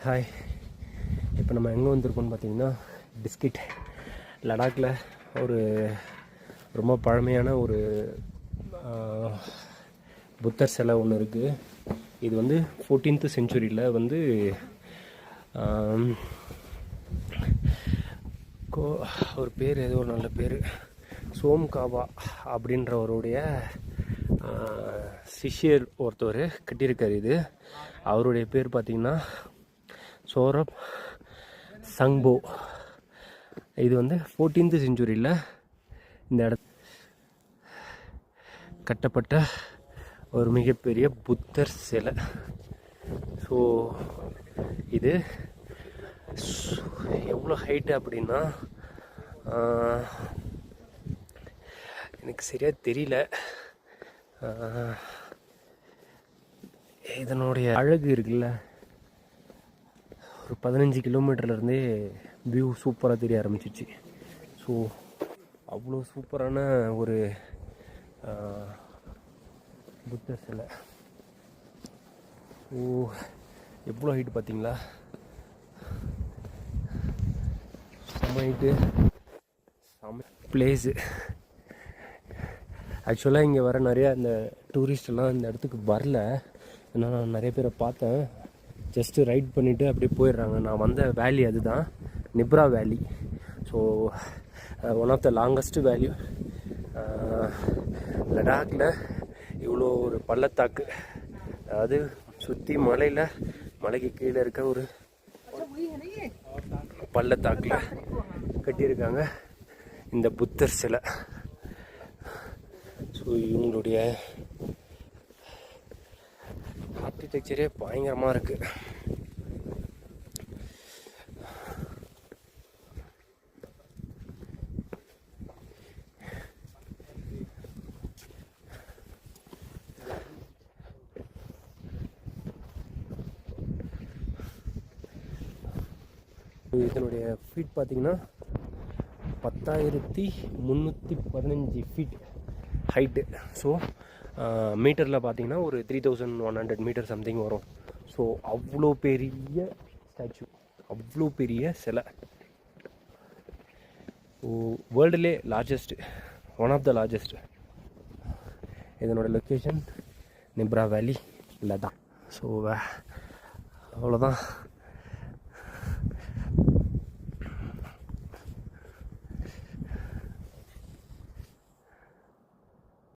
Hi. இப்போ நம்ம எங்கே வந்திருக்கோம்னு பார்த்தீங்கன்னா பிஸ்கிட் லடாக்கில் ஒரு ரொம்ப பழமையான ஒரு புத்தர் சிலை ஒன்று இருக்குது. இது வந்து 14th செஞ்சுரியில் வந்து ஒரு பேர் ஏதோ ஒரு நல்ல பேர் சோம்காவா அப்படின்றவருடைய சிஷ்யர் ஒருத்தவர் கட்டியிருக்கார். இது அவருடைய பேர் பார்த்திங்கன்னா சோரப் சங்போ. இது வந்து 14th செஞ்சுரியில் இந்த கட்டப்பட்ட ஒரு மிகப்பெரிய புத்தர் சிலை. ஸோ இது எவ்வளோ ஹைட்டு அப்படின்னா எனக்கு சரியாக தெரியல. இதனுடைய அழகு இருக்குல்ல, ஒரு 15 கிலோமீட்டர்லேருந்தே வியூ சூப்பராக தெரிய ஆரம்பிச்சிச்சு. ஸோ அவ்வளோ சூப்பரான ஒரு புத்தர் சிலை. ஓ, எவ்வளோ ஹைட்டு பார்த்தீங்களா? செம்ம ஹைட்டு, செம்ம பிளேஸு. ஆக்சுவலாக இங்கே வர நிறையா இந்த டூரிஸ்டெல்லாம் இந்த இடத்துக்கு வரல. ஏன்னா நான் நிறைய பேரை பார்த்தேன், ஜஸ்ட்டு ரைட் பண்ணிவிட்டு அப்படியே போயிடுறாங்க. நான் வந்த வேலி அதுதான், Nubra valley. So one of the longest valley லடாக்கில். இவ்வளோ ஒரு பள்ளத்தாக்கு, அதாவது சுற்றி மலைக்கு கீழே இருக்க ஒரு பள்ளத்தாக்கில் கட்டியிருக்காங்க இந்த புத்தர் சிலை. ஸோ இவங்களுடைய ஆர்கிடெக்சரே பயங்கரமாக இருக்குது. இதனுடைய ஃபீட் பார்த்திங்கன்னா 10,315 ஃபீட் ஹைட்டு. ஸோ மீட்டரில் பார்த்தீங்கன்னா ஒரு 3100 மீட்டர் சம்திங் வரும். ஸோ அவ்வளோ பெரிய ஸ்டாச்சு, அவ்வளோ பெரிய சிலை. வேர்ல்டுலே largest, one of the largest. இதனோட location Nubra valley, Ladakh. So அவ்வளோதான்.